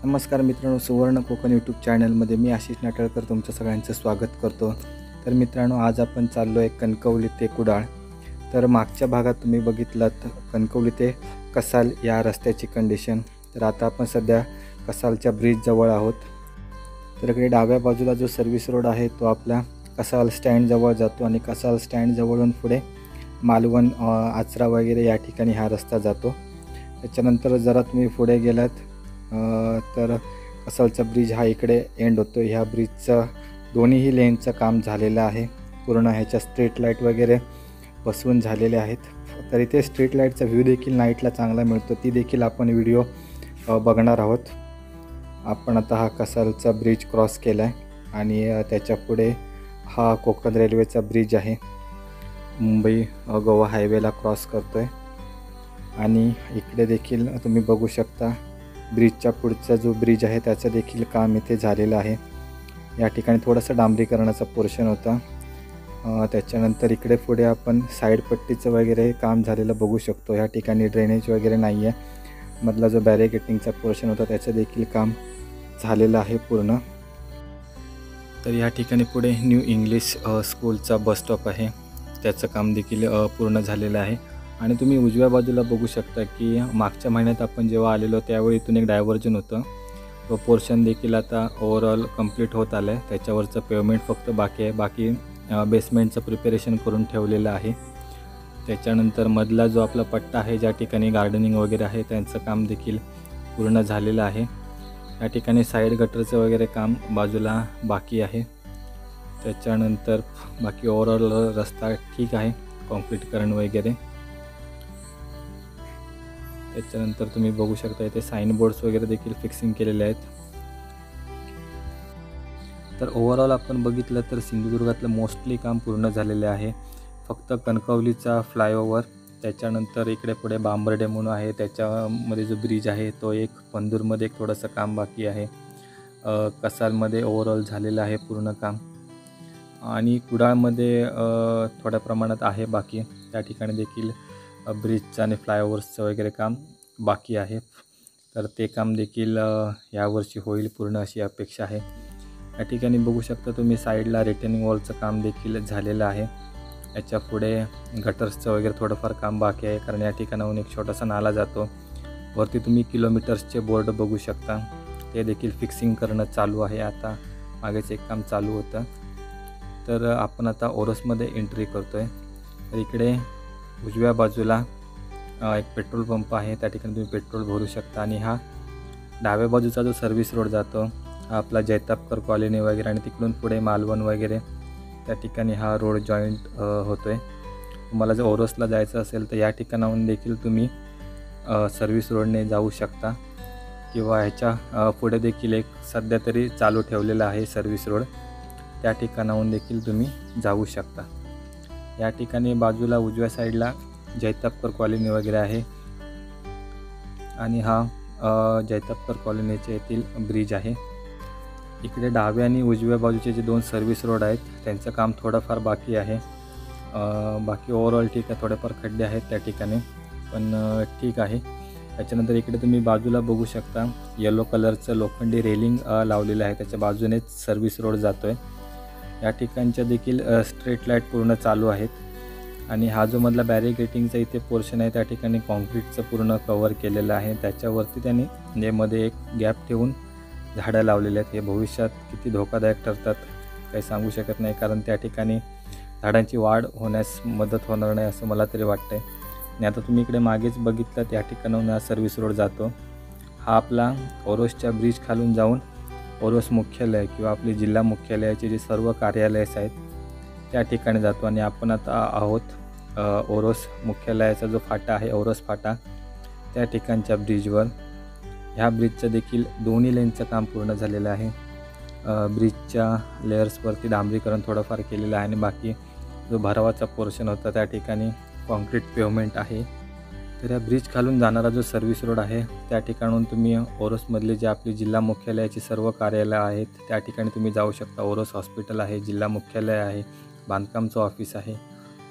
नमस्कार मित्रांनो, सुवर्ण कोकण यूट्यूब चॅनलमध्ये मी आशिष नाटळकर तुमचं सगळ्यांचं स्वागत करतो। तर मित्रांनो, आज आपण चाललो आहे कणकवली ते कुडाळ। तर मागच्या भागात तुम्ही बघितलात कणकवली ते कसाल या रस्त्याची कंडिशन। तर आता आपण सध्या कसालच्या ब्रिज जवळ आहोत। तर इकडे डाव्या बाजूला जो सर्व्हिस रोड आहे तो आपला कसाल स्टँड जवळ जातो आणि कसाल स्टँड जवळून पुढे मालवण आचरा वगैरे या ठिकाणी हा रस्ता जातो। त्याच्यानंतर जरा तुम्ही पुढे गेलात तर कसालचा ब्रिज हा इकडे एंड होतो। ह्या ब्रिजचं दोन्हीही लेनचं काम झालेलं आहे, पूर्ण ह्याच्या स्ट्रीट लाईट वगैरे बसवून झालेले आहेत। तर इथे स्ट्रीट लाईटचा व्ह्यू देखील नाईटला चांगला मिळतो, ती देखील आपण व्हिडिओ बघणार आहोत। आपण आता हा कसालचा ब्रिज क्रॉस केला आहे आणि त्याच्या पुढे हा कोकण रेल्वेचा ब्रिज आहे, मुंबई गोवा हायवेला क्रॉस करतो आहे। आणि इकडे देखील तुम्ही बघू शकता ब्रिजच्या पुढचा जो ब्रिज आहे त्याचं देखील काम इथे झालेलं आहे। या ठिकाणी थोडंसं डांबरीकरणाचा पोर्शन होता। त्याच्यानंतर इकडे पुढे आपण साईड पट्टीचं वगैरे काम झालेलं बघू शकतो। या ठिकाणी ड्रेनेज वगैरे नाही आहे। मधला जो बॅरिकेटिंगचा पोर्शन होता त्याचं देखील काम झालेलं आहे पूर्ण। तर या ठिकाणी पुढे न्यू इंग्लिश स्कूलचा बस स्टॉप आहे, त्याचं काम देखील पूर्ण झालेलं आहे। आणि तुम्ही उजव्या बाजूला बघू शकता की मागच्या महिन्यात आपण जेव्हा आलेलो त्यावेळी इथून एक डायव्हर्जन होतं, तो पोर्शन देखील आता ओव्हरऑल कंप्लीट होत आलं आहे। त्याच्यावरचं पेमेंट फक्त बाकी आहे, बाकी बेसमेंटचं प्रिपेरेशन करून ठेवलेलं आहे। त्याच्यानंतर मधला जो आपला पट्टा आहे ज्या ठिकाणी गार्डनिंग वगैरे आहे त्यांचं काम देखील पूर्ण झालेलं आहे। या ठिकाणी साईड गटरचं वगैरे काम बाजूला बाकी आहे। त्याच्यानंतर बाकी ओव्हरऑल रस्ता ठीक आहे, कॉन्क्रीटकरण वगैरे। त्याच्यानंतर तुम्ही बघू शकता इथे साइन बोर्ड्स वगैरे देखील फिक्सिंग केलेले आहेत। तर ओव्हरऑल आपण बघितलं तर सिंधुदुर्गातलं मोस्टली काम पूर्ण झालेले आहे। फक्त कणकवलीचा फ्लायओव्हर, त्याच्यानंतर इकडे पुढे बांबर्डे म्हणून आहे त्याच्यामध्ये जो ब्रिज आहे तो एक, पंदूरमध्ये एक थोडंसं काम बाकी आहे। कसालमध्ये ओव्हरऑल झालेलं आहे पूर्ण काम आणि कुडाळमध्ये थोड्या प्रमाणात आहे बाकी। त्या ठिकाणी देखील ब्रिजचं आणि फ्लायओव्हर्सचं वगैरे काम बाकी आहे। तर ते काम देखील यावर्षी होईल पूर्ण अशी अपेक्षा आहे। या ठिकाणी बघू शकता तुम्ही साईडला रिटेनिंग वॉलचं काम देखील झालेलं आहे। याच्या पुढे गटर्सचं वगैरे थोडंफार काम बाकी आहे, कारण या ठिकाणाहून एक छोटासा नाला जातो। वरती तुम्ही किलोमीटर्सचे बोर्ड बघू शकता, ते देखील फिक्सिंग करणं चालू आहे। आता मागेच एक काम चालू होतं। तर आपण आता ओरोसमध्ये एंट्री करतो आहे। तर इकडे उजव्या बाजूला एक पेट्रोल पंप आहे, त्या ठिकाणी तुम्ही पेट्रोल भरू शकता। आणि हा डाव्या बाजूचा जो सर्व्हिस रोड जातो हा आपला जैतापकर कॉलनी वगैरे आणि तिकडून पुढे मालवण वगैरे त्या ठिकाणी हा रोड जॉईंट होतो आहे। तुम्हाला जर ओरोसला जायचं असेल तर या ठिकाणाहून देखील तुम्ही सर्व्हिस रोडने जाऊ शकता, किंवा ह्याच्या पुढे देखील एक सध्या तरी चालू ठेवलेला आहे सर्व्हिस रोड, त्या ठिकाणाहून देखील तुम्ही जाऊ शकता। या ठिकाणी बाजूला उजव्या साईडला जैतापकर कॉलनी वगैरे आहे आणि हा जैतापकर कॉलनीचे येथील ब्रिज आहे। इकडे डाव्या आणि उजव्या बाजूचे जे दोन सर्व्हिस रोड आहेत त्यांचं काम थोडंफार बाकी आहे। बाकी ओव्हरऑल ठीक आहे, थोडेफार खड्डे आहेत त्या ठिकाणी, पण ठीक आहे। त्याच्यानंतर इकडे तुम्ही बाजूला बघू शकता येलो कलरचं लोखंडी रेलिंग लावलेलं आहे, त्याच्या बाजूनेच सर्व्हिस रोड जातो आहे। या ठिकाणच्या देखील स्ट्रीट लाईट पूर्ण चालू आहेत। आणि हा जो मधला बॅरिकेटिंगचा इथे पोर्शन आहे त्या ठिकाणी कॉन्क्रीटचं पूर्ण कव्हर केलेलं आहे। त्याच्यावरती त्यांनी यामध्ये एक गॅप ठेवून झाडं लावलेले आहेत। हे भविष्यात किती धोकादायक ठरतात काही सांगू शकत नाही, कारण त्या ठिकाणी झाडांची वाढ होण्यास मदत होणार नाही असं मला तरी वाटतं आहे। आणि आता तुम्ही इकडे मागेच बघितलं त्या ठिकाणाहून हा सर्व्हिस रोड जातो। हा आपला ओरोसच्या ब्रिज खालून जाऊन ओरोस मुख्यालय किंवा आपली जिल्हा मुख्यालयाचे जे सर्व कार्यालयस आहेत त्या ठिकाणी जातो। आणि आपण आता आहोत ओरोस मुख्यालयाचा जो फाटा आहे ओरोस फाटा, त्या ठिकाणच्या ब्रिजवर। ह्या ब्रिजचं देखील दोन्ही लेनचं काम पूर्ण झालेलं आहे। ब्रिजच्या लेयर्सवरती डांबरीकरण थोडंफार केलेलं आहे आणि बाकी जो भरावाचा पोर्शन होता त्या ठिकाणी कॉन्क्रीट पेवमेंट आहे। तर या ब्रिज खालून जाणारा जो सर्व्हिस रोड आहे त्या ठिकाणून तुम्ही ओरोसमधले जे आपली जिल्हा मुख्यालयाची सर्व कार्यालय आहेत त्या ठिकाणी तुम्ही जाऊ शकता। ओरोस हॉस्पिटल आहे, जिल्हा मुख्यालय आहे, बांधकामचं ऑफिस आहे।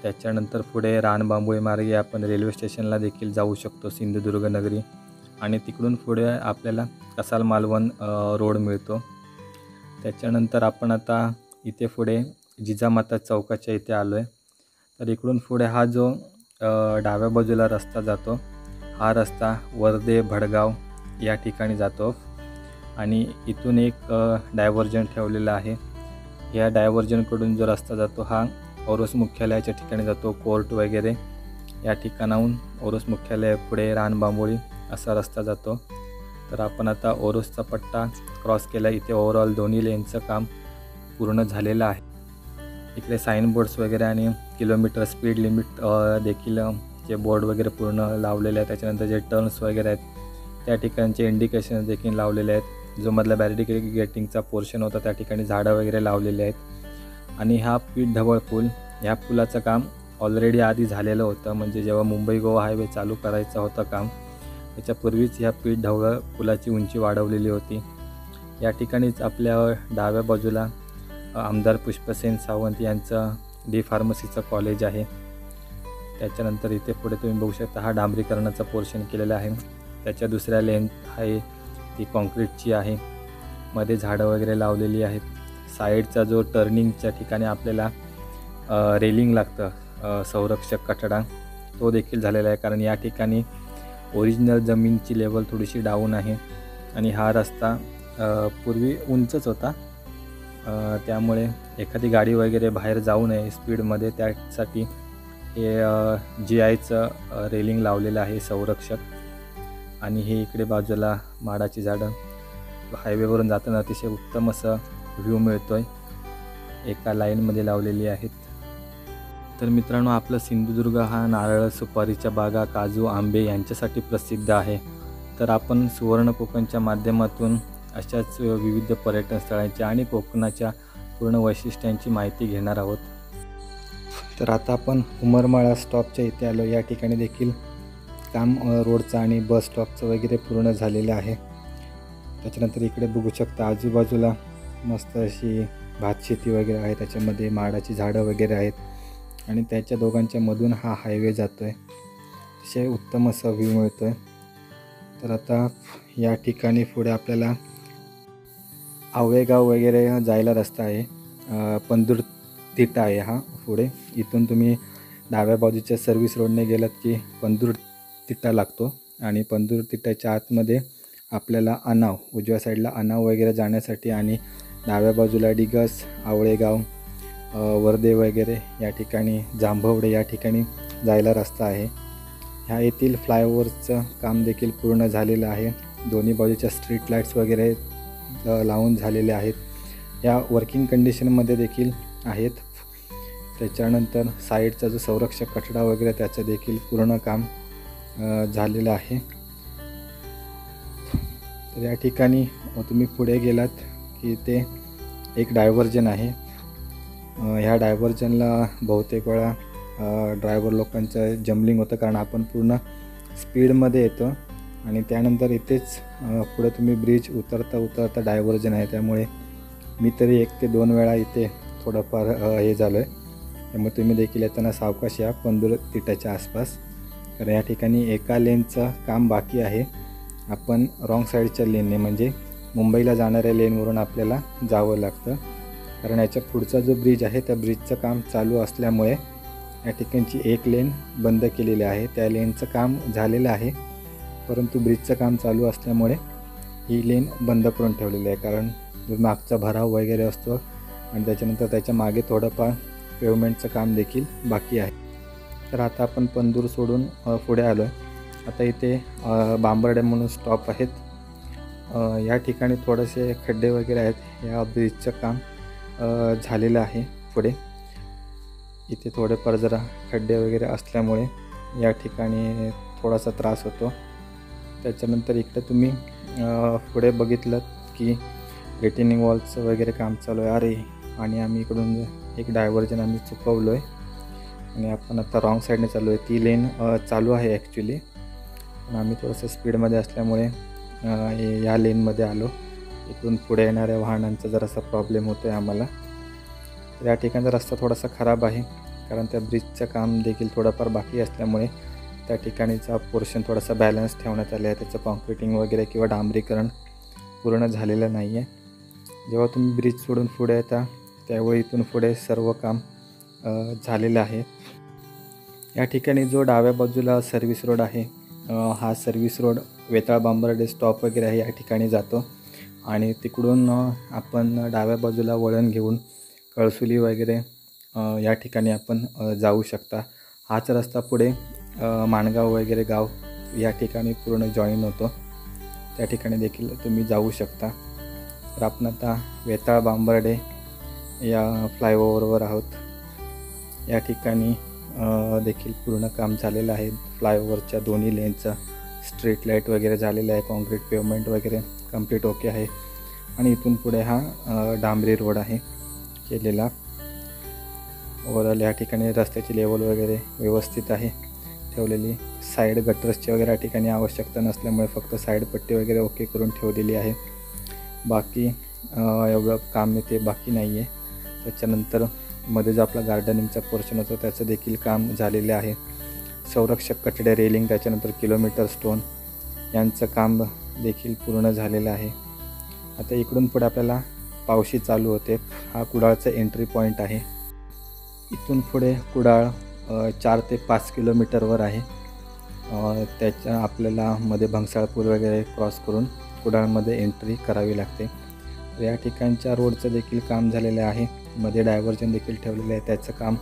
त्याच्यानंतर पुढे रानबांबोळी मार्गे आपण रेल्वे स्टेशनला देखील जाऊ शकतो, सिंधुदुर्ग नगरी। आणि तिकडून पुढे आपल्याला कसाल मालवण रोड मिळतो. त्याच्यानंतर आपण आता इथे पुढे जिजामाता चौकाच्या इथे आलो आहे. तर इकडून पुढे हा जो डाव्या बाजूला रस्ता जातो, हा रस्ता वर्धे भडगाव या ठिकाणी जातो आणि इथून एक डायव्हर्जन ठेवलेला आहे. या डायव्हर्जनकडून जो रस्ता जातो हा ओरोस मुख्यालयाच्या ठिकाणी जातो. कोर्ट वगैरे या ठिकाणाहून ओरोस मुख्यालय पुढे रानबांबोळी असा रस्ता जातो. तर आपण आता ओरोसचा पट्टा क्रॉस केला. इथे ओव्हरऑल दोन्ही लेनचं काम पूर्ण झालेलं आहे. इकडे साईन बोर्ड्स वगैरे आणि किलोमीटर स्पीड लिमिट देखील जे बोर्ड वगैरे पूर्ण लावलेले आहेत. त्याच्यानंतर जे टर्न्स वगैरे आहेत त्या ठिकाणचे इंडिकेशन्स देखील लावलेले आहेत. जो मधला बॅरिकेडिंगचा पोर्शन होता त्या ठिकाणी झाडं वगैरे लावलेले आहेत. आणि हा पीठ ढवळ पूल, ह्या पुलाचं काम ऑलरेडी आधी झालेलं होतं. म्हणजे जेव्हा मुंबई गोवा हायवे चालू करायचं होतं काम, त्याच्यापूर्वीच ह्या पीठ ढवळ पुलाची उंची वाढवलेली होती. या ठिकाणीच आपल्या डाव्या बाजूला आमदार पुष्पसेन सावंत यांचं डी फार्मसीचं कॉलेज आहे. त्याच्यानंतर इथे पुढे तुम्ही बघू शकता हा डांबरीकरणाचा पोर्शन केलेला आहे. त्याच्या दुसऱ्या लेन आहे ती कॉन्क्रीटची आहे. मध्ये झाडं वगैरे लावलेली आहेत. साईडचा जो टर्निंगच्या ठिकाणी आपल्याला रेलिंग लागतं संरक्षक कठडा, तो देखील झालेला आहे. कारण या ठिकाणी ओरिजिनल जमीनची लेवल थोडीशी डाऊन आहे आणि हा रस्ता पूर्वी उंचच होता. त्यामुळे एखादी गाडी वगैरे बाहेर जाऊ नये स्पीडमध्ये, त्यासाठी हे GIचं रेलिंग लावलेलं आहे संरक्षक. आणि हे इकडे बाजूला माडाची झाडं, हायवेवरून जाताना अतिशय उत्तम असं व्ह्यू मिळतो आहे, एका लाईनमध्ये लावलेली आहेत. तर मित्रांनो, आपलं सिंधुदुर्ग हा नारळ, सुपारीच्या बागा, काजू, आंबे यांच्यासाठी प्रसिद्ध आहे. तर आपण सुवर्ण कोकणच्या माध्यमातून अशाच विविध पर्यटन स्थळांची आणि कोकणाच्या पूर्ण वैशिष्ट्यांची माहिती घेणार आहोत. तर आता आपण उमरमाळा स्टॉपच्या इथे आलो. या ठिकाणी देखील काम रोडचं आणि बस स्टॉपचं वगैरे पूर्ण झालेलं आहे. त्याच्यानंतर इकडे बघू शकता आजूबाजूला मस्त अशी भातशेती वगैरे आहे. त्याच्यामध्ये माडाची झाडं वगैरे आहेत आणि त्याच्या दोघांच्या मधून हा हायवे जातो आहे. अतिशय उत्तम असा व्ह्यू मिळतो आहे. तर आता या ठिकाणी पुढे आपल्याला आवळेगाव वगैरे जायला रस्ता आहे. पंदूर तिट्टा आहे हा पुढे. इथून तुम्ही डाव्या बाजूच्या सर्व्हिस रोडने गेलात की पंदूर तिट्टा लागतो आणि पंदूर तिट्ट्याच्या आतमध्ये आपल्याला अनाव, उजव्या साईडला अनाव वगैरे जाण्यासाठी आणि डाव्या बाजूला डिगस, आवळेगाव, वर्धे वगैरे या ठिकाणी, जांभवडे या ठिकाणी जायला रस्ता आहे. ह्या येथील फ्लायओव्हरचं काम देखील पूर्ण झालेलं आहे. दोन्ही बाजूच्या स्ट्रीट लाईट्स वगैरे लावून झालेले आहेत. या वर्किंग कंडिशनमध्ये देखील आहेत. त्याच्यानंतर साईडचा जो संरक्षक कठडा वगैरे त्याचं देखील पूर्ण काम झालेलं आहे. तर या ठिकाणी तुम्ही पुढे गेलात की ते एक डायव्हर्जन आहे. ह्या डायव्हर्जनला बहुतेक वेळा ड्रायव्हर लोकांचं जम्बलिंग होतं, कारण आपण पूर्ण स्पीडमध्ये येतो आणि त्यानंतर इथेच पुढे तुम्ही ब्रिज उतरता डायव्हर्जन आहे. त्यामुळे मी तरी 1 ते 2 वेळा इथे थोडंफार हे झालं आहे. त्यामुळे तुम्ही देखील येताना सावकाश या पंदूर तिट्याच्या आसपास. तर या ठिकाणी एका लेनचं काम बाकी आहे. आपण रॉंग साईडच्या लेनने म्हणजे मुंबईला जाणाऱ्या लेनवरून आपल्याला जावं लागतं, कारण याच्या पुढचा जो ब्रिज आहे त्या ब्रिजचं काम चालू असल्यामुळे या ठिकाणची एक लेन बंद केलेली आहे. त्या लेनचं काम झालेलं आहे, परंतु ब्रिजचं काम चालू असल्यामुळे ही लेन बंद करून ठेवलेली आहे. कारण जो मागचा भराव वगैरे असतो आणि त्याच्यानंतर त्याच्या मागे थोडंफार पेवमेंटचं काम देखील बाकी आहे. तर आता आपण पंदूर सोडून पुढे आलो आहे. आता इथे बांबर्डे म्हणून स्टॉप आहेत. या ठिकाणी थोडेसे खड्डे वगैरे आहेत. या ब्रिजचं काम झालेलं आहे. पुढे इथे थोडेफार जरा खड्डे वगैरे असल्यामुळे या ठिकाणी थोडासा त्रास होतो. त्याच्यानंतर इकडे तुम्ही पुढे बघितलं की रिटेनिंग वॉलचं वगैरे काम चालू आहे. अरे, आणि आम्ही इकडून एक डायव्हर्जन आम्ही चुकवलो आहे आणि आपण आता रॉंग साईडने चालू आहे. ती लेन चालू आहे ॲक्च्युली, पण आम्ही थोडंसं स्पीडमध्ये असल्यामुळे या लेनमध्ये आलो. इथून पुढे येणाऱ्या वाहनांचा जरासा प्रॉब्लेम होतो आहे आम्हाला. तर या ठिकाणचा रस्ता थोडासा खराब आहे, कारण त्या ब्रिजचं काम देखील थोडंफार बाकी असल्यामुळे त्या ठिकाणीचा पोर्शन थोडासा बॅलन्स ठेवण्यात आला आहे. त्याचं कॉन्क्रिटिंग वगैरे किंवा डांबरीकरण पूर्ण झालेलं नाही आहे. जेव्हा तुम्ही ब्रिज सोडून पुढे येता त्यावेळी इथून पुढे सर्व काम झालेलं आहे. या ठिकाणी जो डाव्या बाजूला सर्व्हिस रोड आहे, हा सर्व्हिस रोड वेताळ बांबर्डे स्टॉप वगैरे आहे या ठिकाणी जातो आणि तिकडून आपण डाव्या बाजूला वळण घेऊन कळसुली वगैरे या ठिकाणी आपण जाऊ शकता. हाच रस्ता पुढे माणगाव वगैरे गाव या ठिकाणी पूर्ण जॉईन होतो. त्या ठिकाणी देखील तुम्ही जाऊ शकता. तर आपण आता वेताळ बांबर्डे या फ्लायओव्हरवर आहोत. या ठिकाणी देखील पूर्ण काम झालेलं आहे. फ्लायओव्हरच्या दोन्ही लेनचं स्ट्रीट लाईट वगैरे झालेलं आहे. कॉन्क्रीट पेवमेंट वगैरे कंप्लीट ओके आहे आणि इथून पुढे हा डांबरी रोड आहे केलेला. ओव्हरऑल या ठिकाणी रस्त्याची लेवल वगैरे व्यवस्थित आहे ठेवलेली. साईड गटर्सची वगैरे या ठिकाणी आवश्यकता नसल्यामुळे फक्त साईड पट्टी वगैरे ओके करून ठेवलेली आहे. बाकी एवढं काम ते बाकी नाही आहे. त्याच्यानंतर मध्ये जो आपला गार्डनिंगचा पोर्शन होता त्याचं देखील काम झालेले आहे. संरक्षक कठडे, रेलिंग, त्याच्यानंतर किलोमीटर स्टोन यांचं काम देखील पूर्ण झालेलं आहे. आता इकडून पुढे आपल्याला पावशी चालू होते. हा कुडाळचा एंट्री पॉईंट आहे. इथून पुढे कुडाळ 4 ते 5 किलोमीटरवर आहे. त्याच्या आपल्याला मध्ये भंगसाळपूर वगैरे क्रॉस करून कुडाळमध्ये एंट्री करावी लागते. तर या ठिकाणच्या रोडचं देखील काम झालेलं आहे. मध्ये डायव्हर्जन देखील ठेवलेलं आहे, त्याचं काम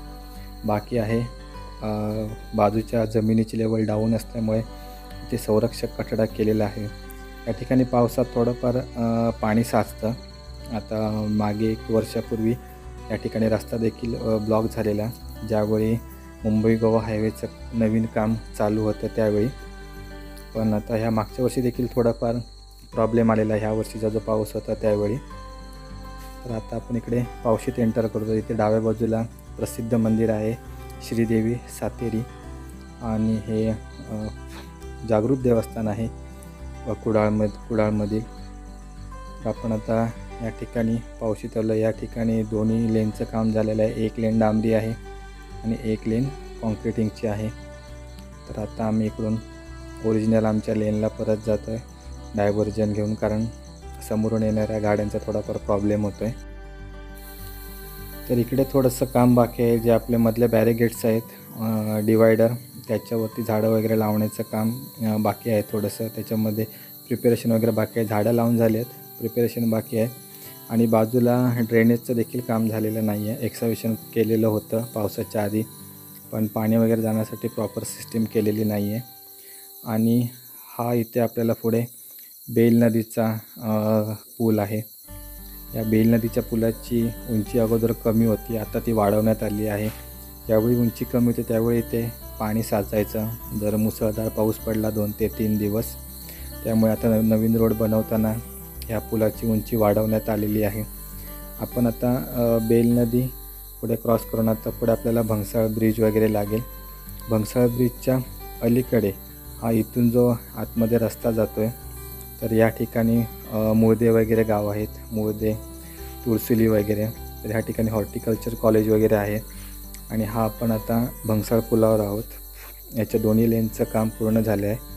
बाकी आहे. बाजूच्या जमिनीची लेवल डाऊन असल्यामुळे इथे संरक्षक कठडा केलेला आहे. या ठिकाणी पावसात थोडंफार पाणी साचतं. आता मागे 1 वर्षापूर्वी या ठिकाणी रस्ता देखील ब्लॉक झालेला, ज्यावेळी मुंबई गोवा हायवेचं नवीन काम चालू होतं त्यावेळी. पण आता ह्या मागच्या वर्षी देखील थोडाफार प्रॉब्लेम आलेला ह्या वर्षीचा जो पाऊस होता त्यावेळी. तर आता आपण इकडे पावशीत एंटर करतो. इथे डाव्या बाजूला प्रसिद्ध मंदिर आहे श्रीदेवी सातेरी आणि हे जागृत देवस्थान आहे कुडाळमधील. आपण आता या ठिकाणी पावशीत आलो. या ठिकाणी दोन्ही लेनचं काम झालेलं आहे. 1 लेन डांबरी आहे आणि 1 लेन कॉन्क्रिटिंगची आहे. तर आता आम्ही इकडून ओरिजिनल आमच्या लेनला परत जातो आहे डायव्हर्जन घेऊन, कारण समोरून येणाऱ्या गाड्यांचा थोडाफार प्रॉब्लेम होतो आहे. तर इकडे थोडंसं काम बाकी आहे. जे आपले मधले बॅरिगेट्स आहेत, डिवायडर, त्याच्यावरती झाडं वगैरे लावण्याचं काम बाकी आहे थोडंसं. त्याच्यामध्ये प्रिपेरेशन वगैरे बाकी आहे. झाडं लावून झाले आहेत, प्रिपेरेशन बाकी आहे. आणि बाजूला ड्रेनेजचं देखील काम झालेलं नाही आहे. एक्सकॅव्हेशन केलेलं होतं पावसाच्या आधी, पण पाणी वगैरे जाण्यासाठी प्रॉपर सिस्टीम केलेली नाही आहे. आणि हा इथे आपल्याला पुढे बेल नदीचा पूल आहे. या बेल नदीच्या पुलाची उंची अगोदर कमी होती, आता ती वाढवण्यात आली आहे. ज्यावेळी उंची कमी होती त्यावेळी इथे पाणी साचायचं जर मुसळधार पाऊस पडला 2 ते 3 दिवस. त्यामुळे आता नवीन रोड बनवताना ह्या पुलाची उंची वाढवण्यात आलेली आहे. आपण आता बेल नदी पुढे क्रॉस करून आता पुढे आपल्याला भंगसाळ ब्रिज वगैरे लागेल. भंगसाळ ब्रिजच्या अलीकडे हा इथून जो आतमध्ये रस्ता जातो आहे, तर या ठिकाणी मुळदे वगैरे गाव आहेत, मुळदे, तुळसुली वगैरे. तर ह्या ठिकाणी हॉर्टिकल्चर कॉलेज वगैरे आहे. आणि हा आपण आता भंगसाळ पुलावर आहोत. याच्या दोन्ही लेनचं काम पूर्ण झालं आहे.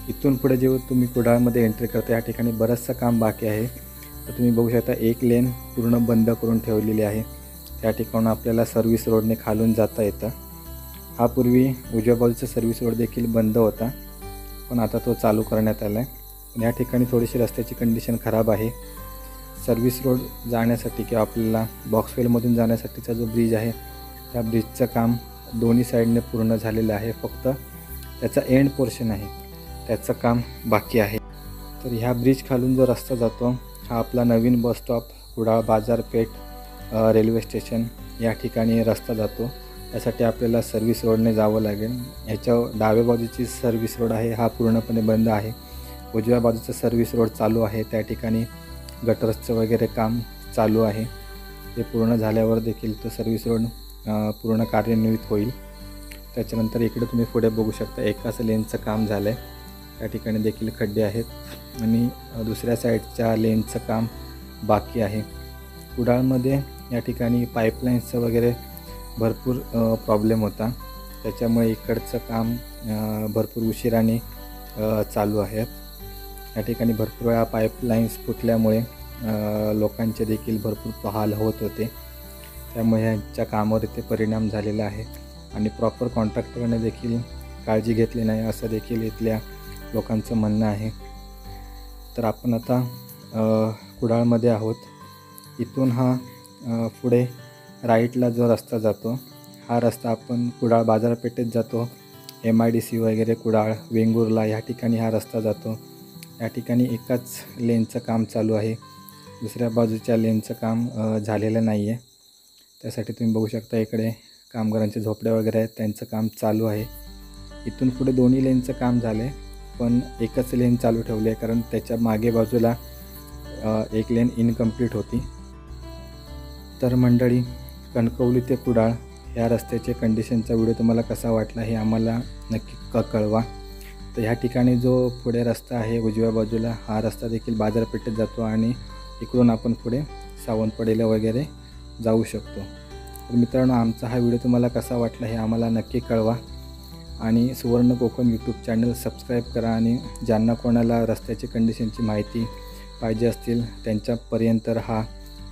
इथून पुढे जेव्हा तुम्ही कुडाळमध्ये एंट्री करता या ठिकाणी बरंचसं काम बाकी आहे. तर तुम्ही बघू शकता 1 लेन पूर्ण बंद करून ठेवलेली आहे. त्या ठिकाणी आपल्याला सर्व्हिस रोडने खालून जाता येतं. हा पूर्वी उजव्या बाजूचा सर्व्हिस रोड देखील बंद होता, पण आता तो चालू करण्यात आला आहे. या ठिकाणी थोडीशी रस्त्याची कंडिशन खराब आहे. सर्व्हिस रोड जाण्यासाठी किंवा आपल्याला बॉक्सवेलमधून जाण्यासाठीचा जो ब्रिज आहे त्या ब्रिजचं काम दोन्ही साईडने पूर्ण झालेलं आहे. फक्त त्याचा एंड पोर्शन आहे, त्याचं काम बाकी आहे. तर ह्या ब्रिज खालून जो रस्ता जातो हा आपला नवीन बस स्टॉप, कुडाळ बाजारपेठ, रेल्वे स्टेशन या ठिकाणी रस्ता जातो. यासाठी आपल्याला सर्व्हिस रोडने जावं लागेल. ह्याच्या डाव्या बाजूची सर्व्हिस रोड आहे हा पूर्णपणे बंद आहे. उजव्या बाजूचं सर्व्हिस रोड चालू आहे. त्या ठिकाणी गटर्सचं वगैरे काम चालू आहे. ते पूर्ण झाल्यावर देखील तो सर्व्हिस रोड पूर्ण कार्यान्वित होईल. त्याच्यानंतर इकडे तुम्ही पुढे बघू शकता एकाच लेनचं काम झालं आहे. त्या ठिकाणी देखील खड्डे आहेत आणि दुसऱ्या साईडच्या लेनचं काम बाकी आहे. कुडाळमध्ये या ठिकाणी पाईपलाईन्सचं वगैरे भरपूर प्रॉब्लेम होता. त्याच्यामुळे इकडचं काम भरपूर उशिराने चालू आहे. या ठिकाणी भरपूर वेळा पाईपलाईन्स फुटल्यामुळे लोकांचे देखील भरपूर हाल होत होते. त्यामुळे यांच्या कामावर इथे परिणाम झालेला आहे आणि प्रॉपर कॉन्ट्रॅक्टरने देखील काळजी घेतली नाही असं देखील इथल्या लोकांचं म्हणणं आहे. तर आपण आता कुडाळमध्ये आहोत. इथून हा पुढे राईटला जो रस्ता जातो हा रस्ता आपण कुडाळ बाजारपेठेत जातो. MIDC वगैरे कुडाळ वेंगुर्ला ह्या ठिकाणी हा रस्ता जातो. या ठिकाणी एकाच लेनचं काम चालू आहे, दुसऱ्या बाजूच्या लेनचं काम झालेलं नाही आहे. त्यासाठी तुम्ही बघू शकता इकडे कामगारांचे झोपड्या वगैरे आहेत, त्यांचं काम चालू आहे. इथून पुढे दोन्ही लेनचं काम झालं आहे, पण एकच लेन चालू ठेवली आहे कारण त्याच्या मागे बाजूला एक लेन इनकम्प्लीट होती. तर मंडळी, कणकवली ते कुडाळ ह्या रस्त्याच्या कंडिशनचा व्हिडिओ तुम्हाला कसा वाटला हे आम्हाला नक्की कळवा. तर ह्या ठिकाणी जो पुढे रस्ता आहे उजव्या बाजूला हा रस्ता देखील बाजारपेठेत जातो आणि इकडून आपण पुढे सावंतवाडीला वगैरे जाऊ शकतो. तर मित्रांनो, आमचा हा व्हिडिओ तुम्हाला कसा वाटला हे आम्हाला नक्की कळवा आणि सुवर्ण कोकण यूट्यूब चॅनल सबस्क्राईब करा आणि ज्यांना कोणाला रस्त्याची कंडिशनची माहिती पाहिजे असतील त्यांच्यापर्यंत हा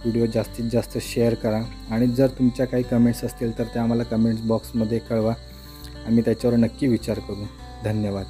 व्हिडिओ जास्तीत जास्त शेअर करा. आणि जर तुमच्या काही कमेंट्स असतील तर त्या आम्हाला कमेंट्स बॉक्समध्ये कळवा, आम्ही त्याच्यावर नक्की विचार करू. धन्यवाद.